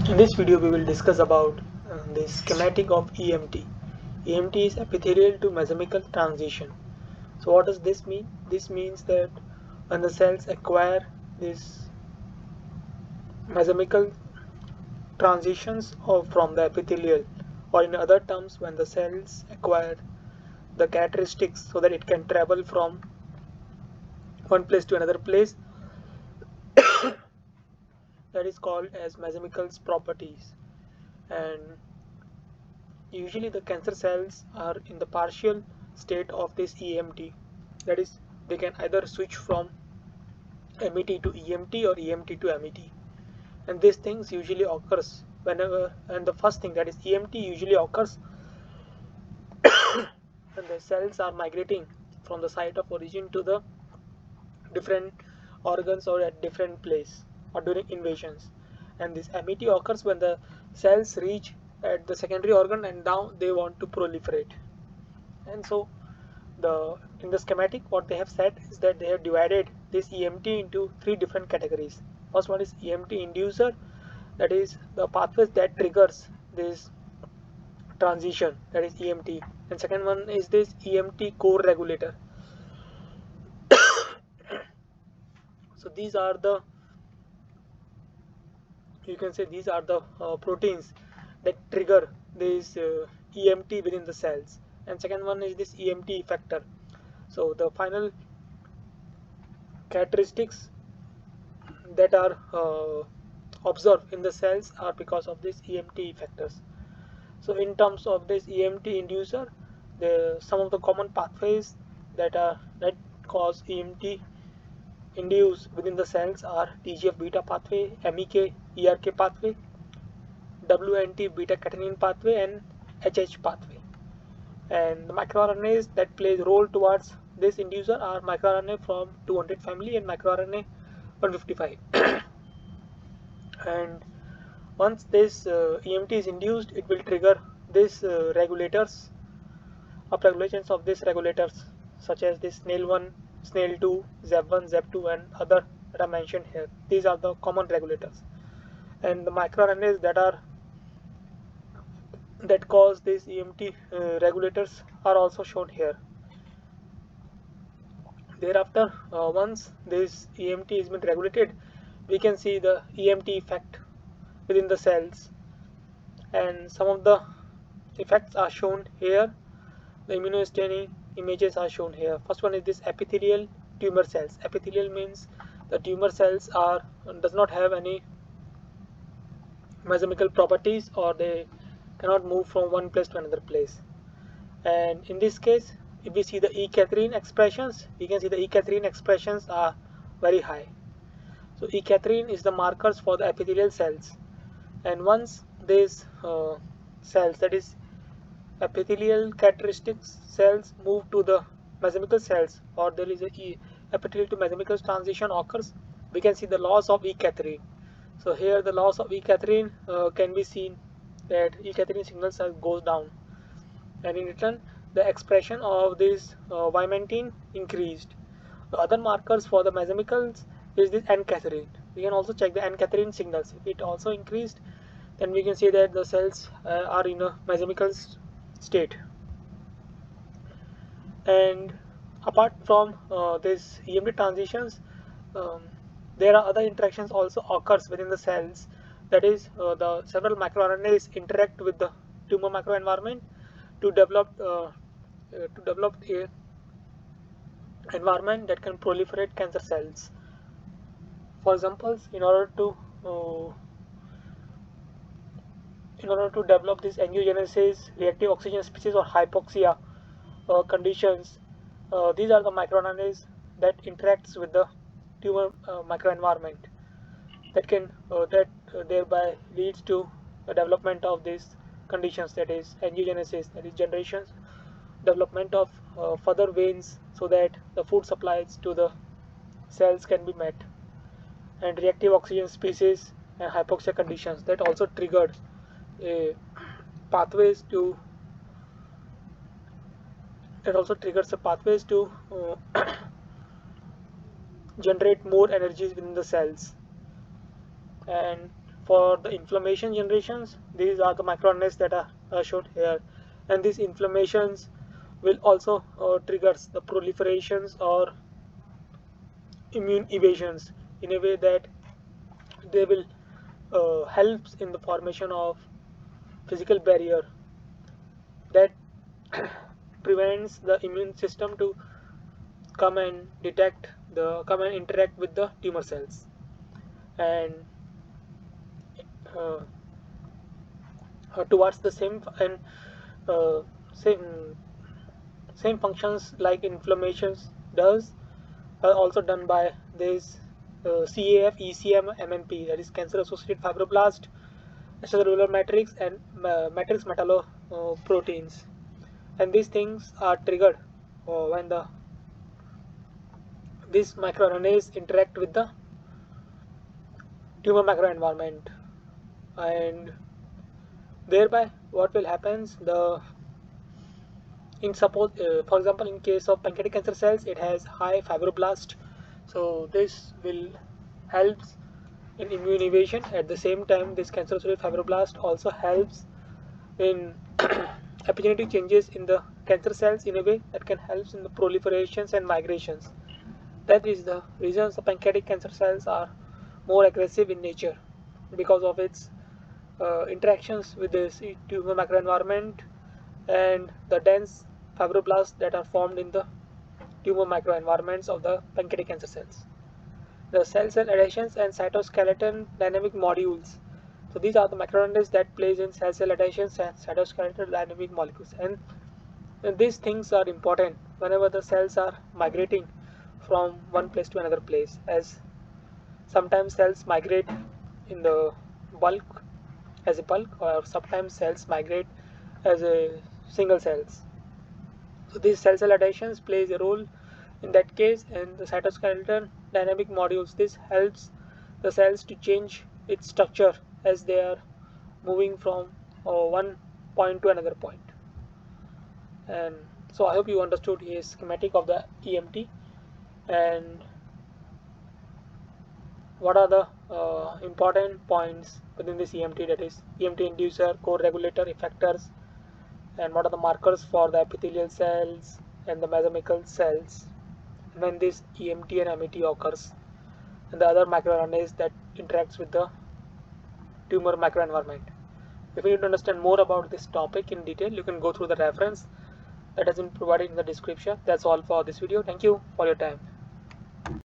In this video we will discuss about the schematic of EMT. EMT is epithelial to mesenchymal transition. So what does this mean? This means that when the cells acquire this mesenchymal transitions from the epithelial, or in other terms when the cells acquire the characteristics so that it can travel from one place to another place, that is called as mesenchymal properties. And usually the cancer cells are in the partial state of this EMT. That is, they can either switch from MET to EMT or EMT to MET. And these things usually occurs whenever, and the first thing, that is EMT, usually occurs when the cells are migrating from the site of origin to the different organs or at different place or during invasions. And this MET occurs when the cells reach at the secondary organ and now they want to proliferate. And so in the schematic what they have said is that they have divided this EMT into three different categories. First one is EMT inducer, that is the pathways that triggers this transition, that is EMT. And second one is this EMT core regulator. So these are the, you can say, these are the proteins that trigger this EMT within the cells. And second one is this EMT effector. So the final characteristics that are observed in the cells are because of this EMT effectors. So in terms of this EMT inducer, some of the common pathways that cause EMT induce within the cells are TGF beta pathway, MEK ERK pathway, WNT beta catenin pathway, and HH pathway. And the microRNAs that plays role towards this inducer are microRNA from 200 family and microRNA 155. And once this EMT is induced, it will trigger this regulators, upregulations of these regulators such as this SNAIL1, SNAIL2, ZEB1, ZEB2, and other that I mentioned here. These are the common regulators. And the microRNAs that cause these EMT regulators are also shown here. Thereafter, once this EMT has been regulated, we can see the EMT effect within the cells, and some of the effects are shown here. The immunostaining images are shown here. First one is this epithelial tumor cells. Epithelial means the tumor cells does not have any mesenchymal properties, or they cannot move from one place to another place. And in this case, if we see the E-cadherin expressions, we can see the E-cadherin expressions are very high. So E-cadherin is the markers for the epithelial cells, and once these cells, that is epithelial characteristics cells, move to the mesenchymal cells, or there is a epithelial to mesenchymal transition occurs, we can see the loss of E-cadherin. So here the loss of E-cadherin can be seen, that E-cadherin signals goes down, and in return the expression of this vimentin increased. The other markers for the mesenchymals is this N-cadherin. We can also check the N-cadherin signals. If it also increased, then we can see that the cells are in a mesenchymal state. And apart from this EMT transitions, there are other interactions also occurs within the cells. That is, the several microRNAs interact with the tumor microenvironment to develop a environment that can proliferate cancer cells. For example, in order to develop this angiogenesis, reactive oxygen species, or hypoxia conditions, these are the microRNAs that interacts with the tumor microenvironment that can thereby leads to the development of these conditions, that is angiogenesis, that is generations, development of further veins so that the food supplies to the cells can be met, and reactive oxygen species and hypoxia conditions that also triggered pathways to generate more energies within the cells. And for the inflammation generations, these are the microRNAs that are shown here, and these inflammations will also triggers the proliferations or immune evasions in a way that they will helps in the formation of physical barrier that prevents the immune system to come and interact with the tumor cells, and uh, towards the uh, same same functions like inflammations does are also done by this CAF, ECM, MMP, that is cancer associated fibroblast, extracellular matrix, and matrix metalloproteins. And these things are triggered when these microRNAs interact with the tumor microenvironment, and thereby what will happen, the in suppose for example in case of pancreatic cancer cells, it has high fibroblast, so this will helps in immune evasion. At the same time, this cancer associated fibroblast also helps in epigenetic changes in the cancer cells in a way that can help in the proliferations and migrations. That is the reason the pancreatic cancer cells are more aggressive in nature, because of its interactions with this tumor microenvironment and the dense fibroblasts that are formed in the tumor microenvironments of the pancreatic cancer cells. The cell-cell adhesions and cytoskeleton dynamic modules. So these are the microRNAs that plays in cell-cell adhesions and cytoskeleton dynamic molecules. And these things are important whenever the cells are migrating from one place to another place, as sometimes cells migrate in the bulk as a bulk, or sometimes cells migrate as a single cells. So these cell-cell adhesions plays a role in that case, and the cytoskeleton dynamic modules, this helps the cells to change its structure as they are moving from one point to another point. And so I hope you understood a schematic of the EMT and what are the important points within this EMT, that is EMT inducer, core regulator, effectors, and what are the markers for the epithelial cells and the mesenchymal cells when this EMT and MET occurs, and the other microRNAs that interacts with the tumor microenvironment. If you need to understand more about this topic in detail, you can go through the reference that has been provided in the description. That's all for this video. Thank you for your time.